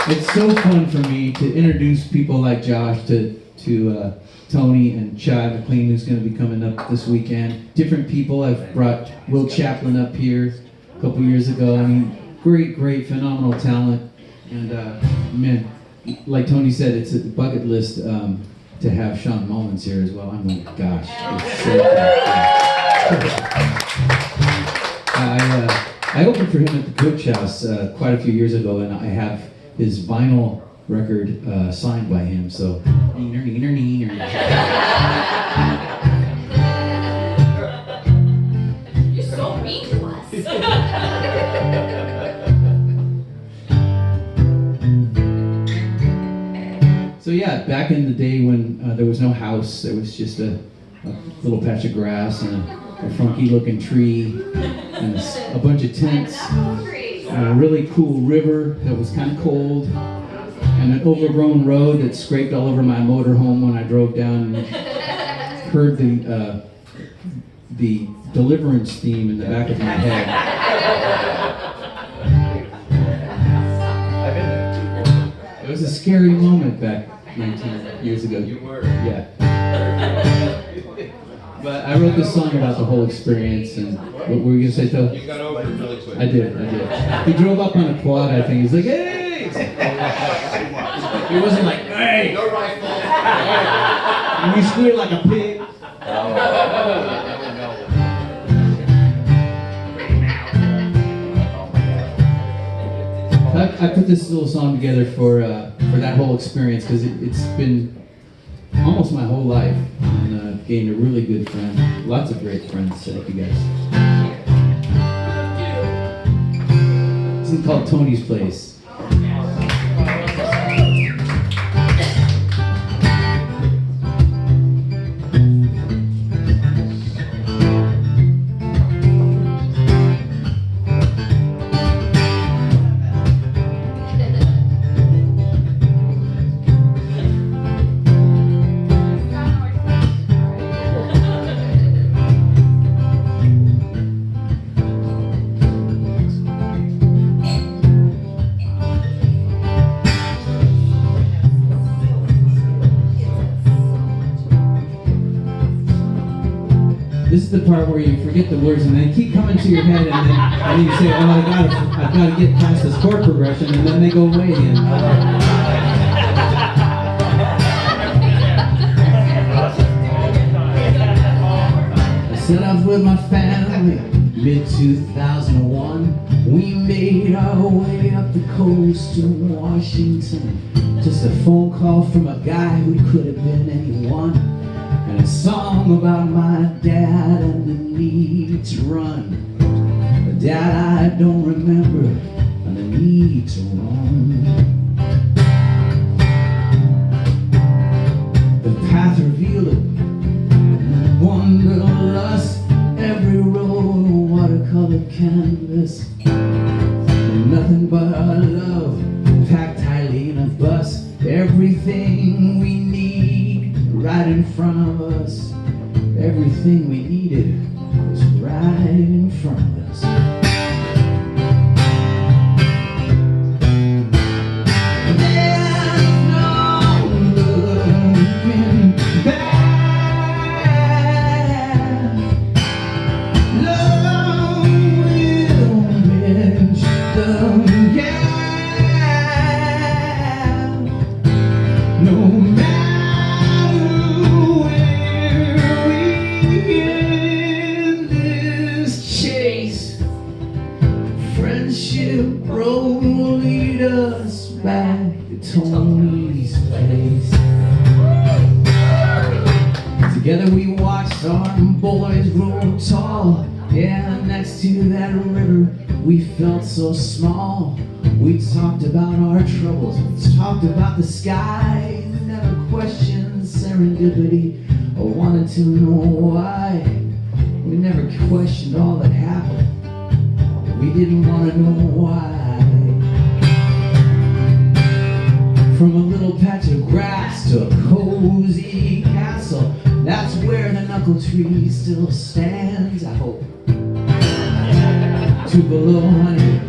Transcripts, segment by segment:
It's so fun for me to introduce people like Josh to Tony and Chad McLean, who's going to be coming up this weekend. Different people. I've brought Will Chaplin up here a couple years ago. I mean, great, phenomenal talent. And man, like Tony said, it's a bucket list to have Sean Mullins here as well. I mean, gosh, it's so cool. I opened for him at the Coach House quite a few years ago, and I have his vinyl record signed by him, so You're so mean to us. So yeah, back in the day when there was no house, there was just a little patch of grass and a funky looking tree and a bunch of tents, and a really cool river that was kind of cold, and an overgrown road that scraped all over my motorhome when I drove down and heard the Deliverance theme in the back of my head. It was a scary moment back 19 years ago. You were. Yeah. But I wrote this song about the whole experience, and what were you going to say, Phil? You got over it really quick. I did. He drove up on a quad, I think. He's like, hey! He wasn't like, hey! Your rifle. And you squeal like a pig. I put this little song together for that whole experience because it's been almost my whole life, and gained a really good friend, lots of great friends. Thank you guys. This is called Tony's Place. This is the part where you forget the words and they keep coming to your head, and then you say, "Oh, I've got to get past this chord progression," and then they go away again. I set off with my family, mid-2001. We made our way up the coast to Washington. Just a phone call from a guy who could have been anyone. And a song about my dad and the need to run. But Dad, I don't remember and the need to run. The path revealed it, wanderlust, every road a watercolor canvas. And nothing but our love, packed tightly in a bus. Everything we need right in front of us. Everything we needed was right in front of us. There's no looking back. Love will bridge the gap. No matter friendship road will lead us back to Tony's place. Together we watched our boys grow tall. Yeah, next to that river we felt so small. We talked about our troubles, we talked about the sky. We never questioned serendipity or wanted to know why. We never questioned all that happened. We didn't want to know why. From a little patch of grass to a cozy castle, that's where the knuckle tree still stands, I hope. To below, honey,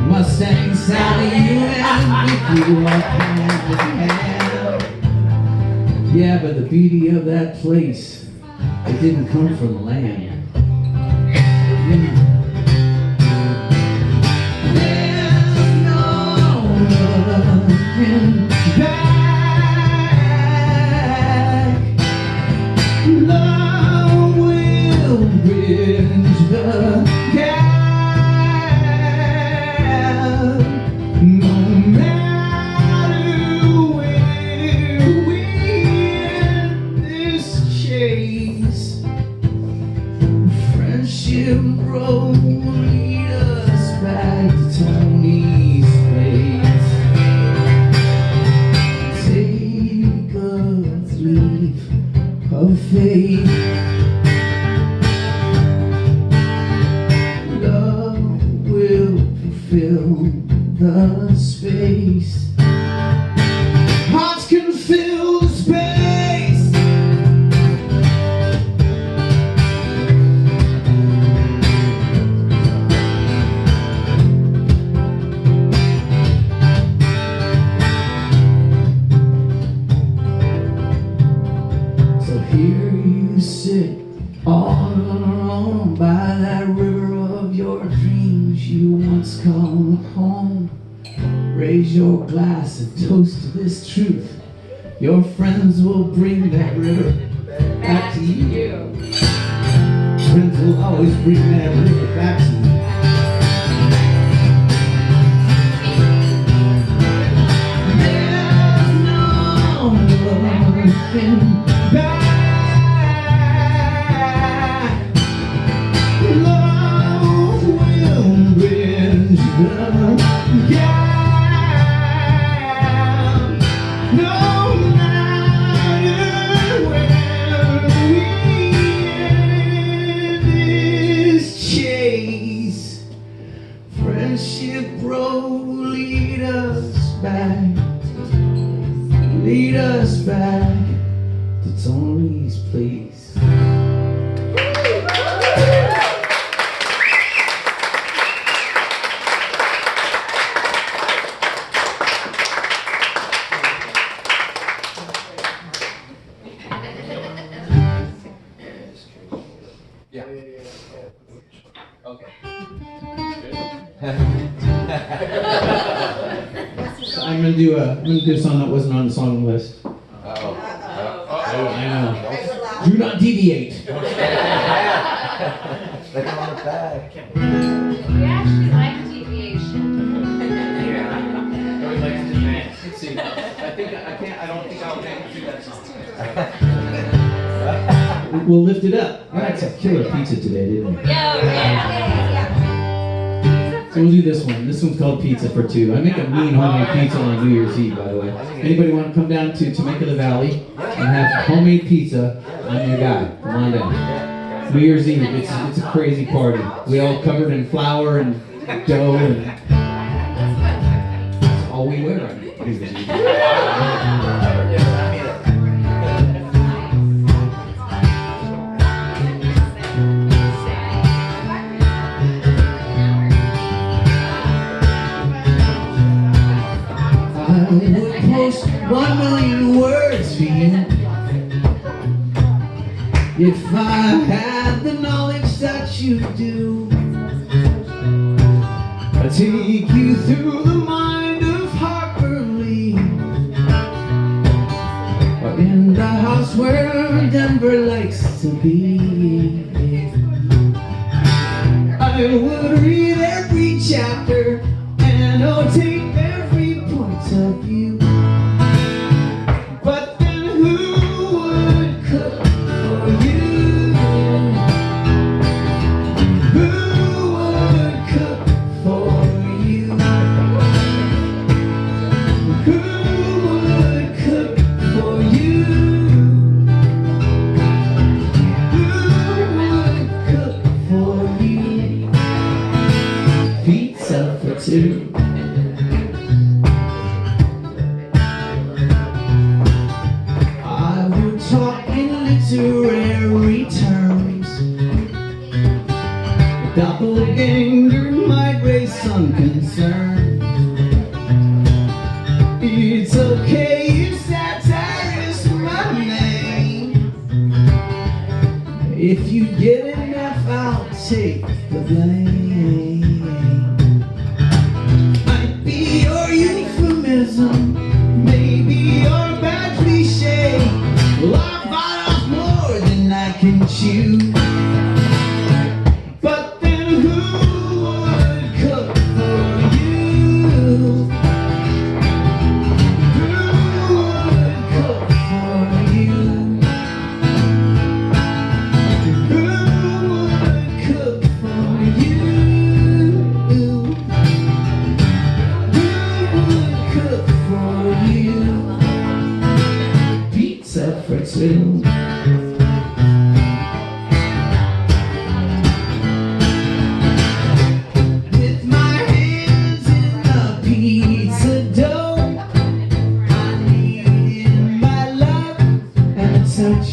Mustang Sally, you with you all hand in hand. Yeah, but the beauty of that place, it didn't come from the land. There's no looking back. Love will bridge the gap. No matter where we end this chase, friendship road will lead us back to Tony's place. Take a leap of faith. Love will fulfill the space. Hearts can fill the space. So here you sit all alone by that river of your dreams you once called home. Raise your glass and toast to this truth. Your friends will bring that river back to you. Friends will always bring that river back to you. There's no looking back. Love will bridge the gap. No matter where we end this chase, friendship road will lead us back to Tony's place. Yeah. Okay. I'm gonna do a song that wasn't on the song list. I know. Do not deviate. Look on the back. We actually like deviation. Yeah. Nobody likes to dance. Let's see. I don't think I'll be able to do that song. We'll lift it up. We had some killer pizza today, didn't we? Yeah. So we'll do this one. This one's called Pizza for Two. I make a mean homemade pizza on New Year's Eve, by the way. Anybody want to come down to Temecula Valley and have homemade pizza? I'm your guy. Come on down. New Year's Eve, it's a crazy party. We all covered in flour and dough, and that's all we wear on New Year's Eve. I would post 1 million words for you if I had the knowledge that you do. I'd take you through the mind of Harper Lee, or in the house where Denver likes to be. I would read every chapter and annotate every point of view. But then who would cook for you? Who would cook for you? Who would cook for you? Who would cook for you? Pizza for two. I would talk in literary terms. Doppelganger might raise some concern. It's okay if satire is my name. If you get enough, I'll take the blame. Might be your euphemism, maybe your bad cliche. Well, I bite off more than I can chew. But then who would cook for you? Who would cook for you? Who would cook for you? Who would cook for you? Pizza for two. With my hands in the pizza dough, I needed my love and a touch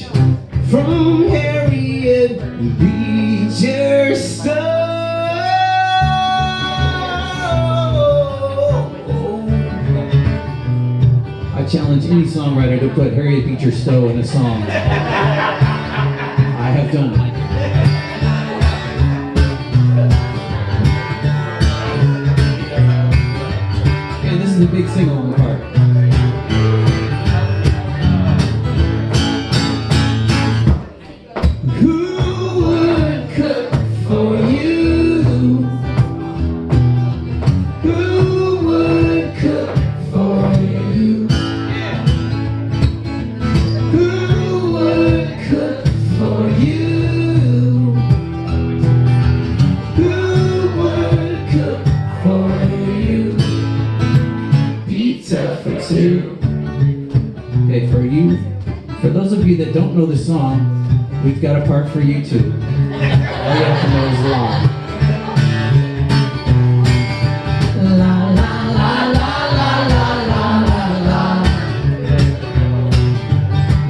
from Harriet Beecher Stowe. I challenge any songwriter to put Harriet Beecher Stowe in a song. I have done it. And this is the big sing-along part. Who would cook for you? Who would cook for you? Who would cook for you? Who would cook for you? Pizza for two. Okay, for you, for those of you that don't know the song, we've got a part for you too. All you have to know is la. La la la la la la la la.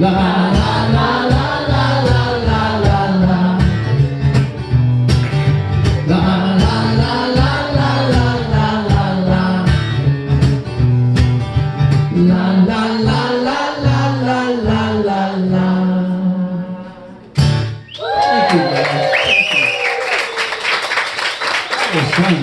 La la la la la la la la la. La la la la la la la la la. La la la la la la la la la. Thank you, man. That was fun.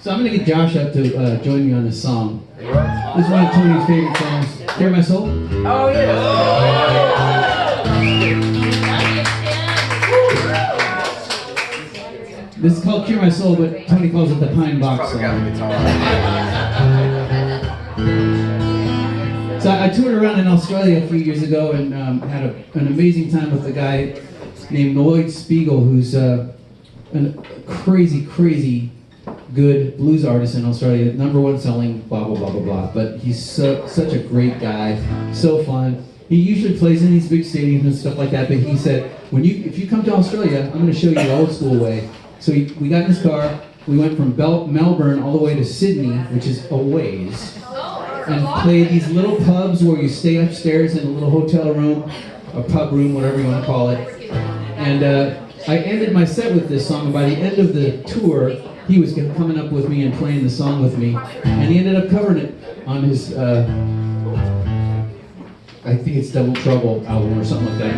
So I'm gonna get Josh up to join me on this song. This is one of Tony's favorite songs. Hear My Soul? Oh, yeah. This is called Cure My Soul, but Tony calls it the Pine Box Probably got a song. guitar. So I toured around in Australia a few years ago and had an amazing time with a guy named Lloyd Spiegel, who's a crazy good blues artist in Australia, #1 selling, blah blah blah blah blah. But he's such a great guy, so fun. He usually plays in these big stadiums and stuff like that. But he said, if you come to Australia, I'm going to show you the old school way. So we got in his car. We went from Melbourne all the way to Sydney, which is a ways, and played these little pubs where you stay upstairs in a little hotel room, a pub room, whatever you want to call it. And I ended my set with this song. And by the end of the tour, he was coming up with me and playing the song with me, and he ended up covering it on his, I think it's Double Trouble album or something like that.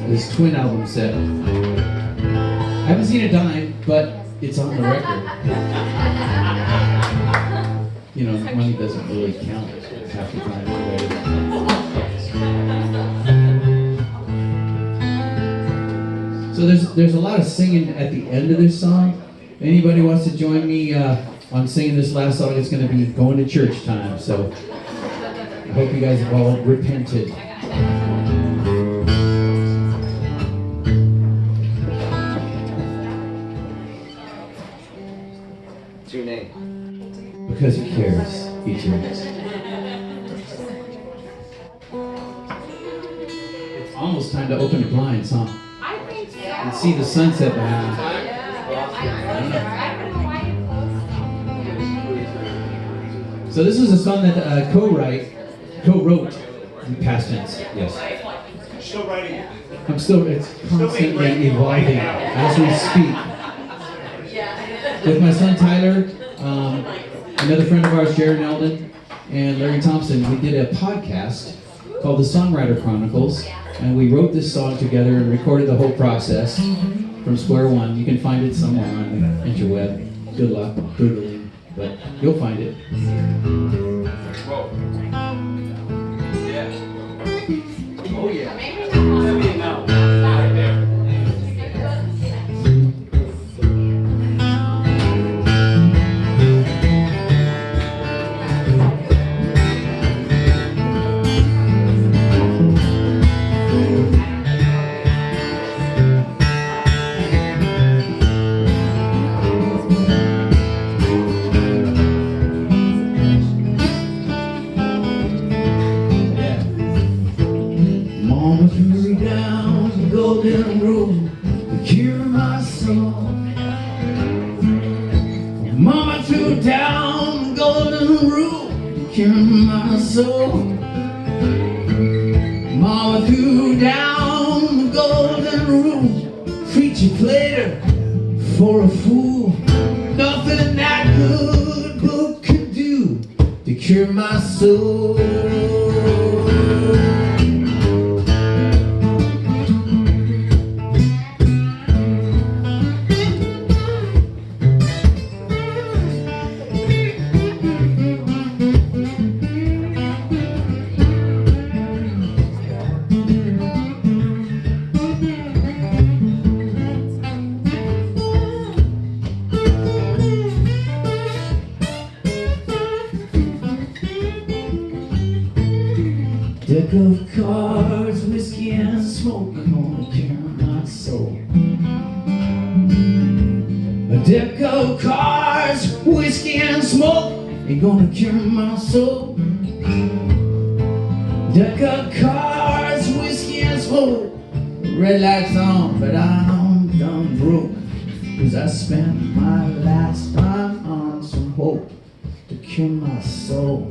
His twin album set. I haven't seen a dime, but it's on the record. You know, money doesn't really count half the time anyway. So there's a lot of singing at the end of this song. Anybody wants to join me on singing this last song? It's going to be going to church time. So I hope you guys have all repented. What's your name? Because he cares, he cares. It's almost time to open the blinds, huh? I think so. And see the sunset behind us. I don't know why you closed. So this was a song that co-wrote in past tense. Yes. Still writing it. it's constantly evolving as we speak. With my son Tyler, another friend of ours, Jared Eldon, and Larry Thompson, we did a podcast called The Songwriter Chronicles, and we wrote this song together and recorded the whole process from square one. You can find it somewhere on the interweb. Good luck Googling, but you'll find it. Whoa. Yeah. Oh yeah. Maybe Heavy now. Right there. Mama threw down the golden rule to cure my soul. Mama threw down the golden rule to cure my soul. Mama threw down the golden rule. Preacher played her for a fool. Nothing that good book could do to cure my soul. Deck of cards, whiskey and smoke, gonna cure my soul. A deck of cards, whiskey and smoke, ain't gonna cure my soul. Deck of cards, whiskey and smoke, red lights on, but I'm done broke. 'Cause I spent my last time on some hope to cure my soul.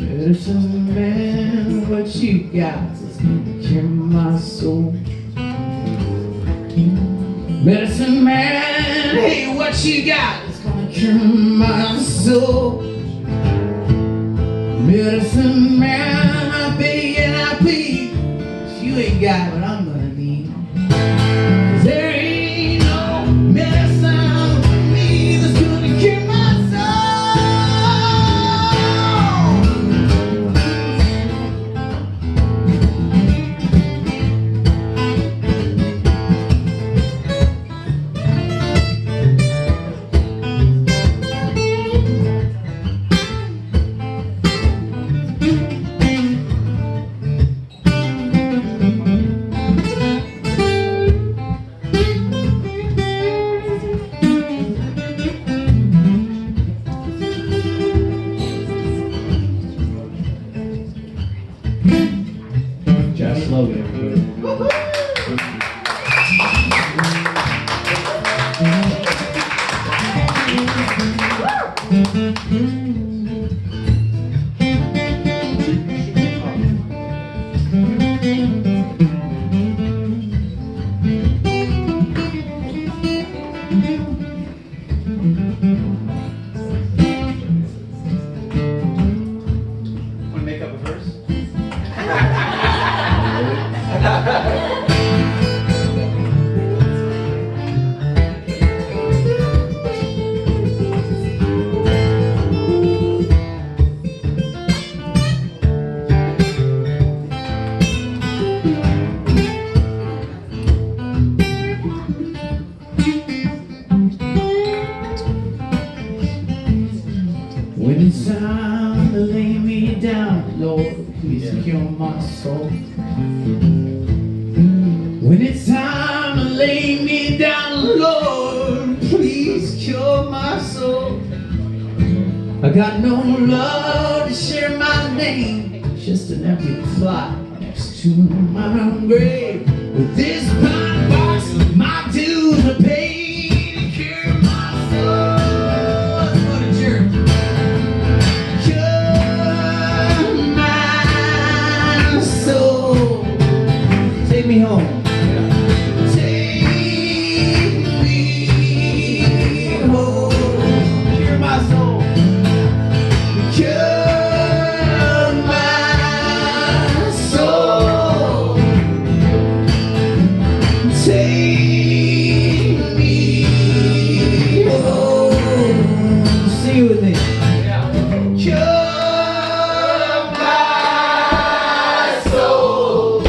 Medicine man, what you got is gonna cure my soul. Medicine man, hey, what you got is gonna cure my soul. Medicine man, I beg and I plead, if you ain't got what I'm gonna need. 'Cause there ain't no medicine for me that's gonna cure my soul. Josh Logan, everybody. Want to make up a verse? When it's time to lay me down, Lord, please cure my soul. I got no love to share my name, just an empty plot next to my grave. With this pine box, my dues are paid to cure my soul. What a jerk. Cure my soul. Take me home. Take me home. Cure my soul. Cure my soul. Take me home. Sing it with me. Cure my soul.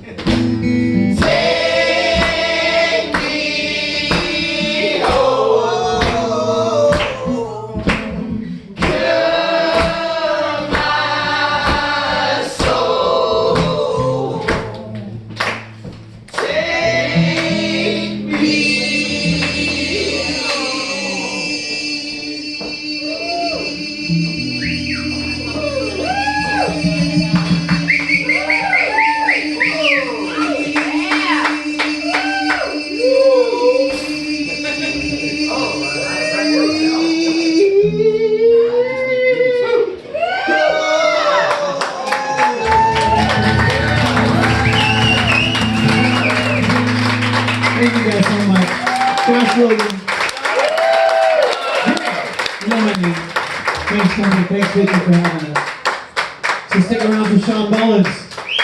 Take me home. Cure my soul. Take me. Thank you guys so much. Josh Logan. You know my name. Thanks, Tony. Thanks, Vicky, for having us. So stick around for Sean Mullins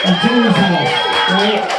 at Tony's house, right?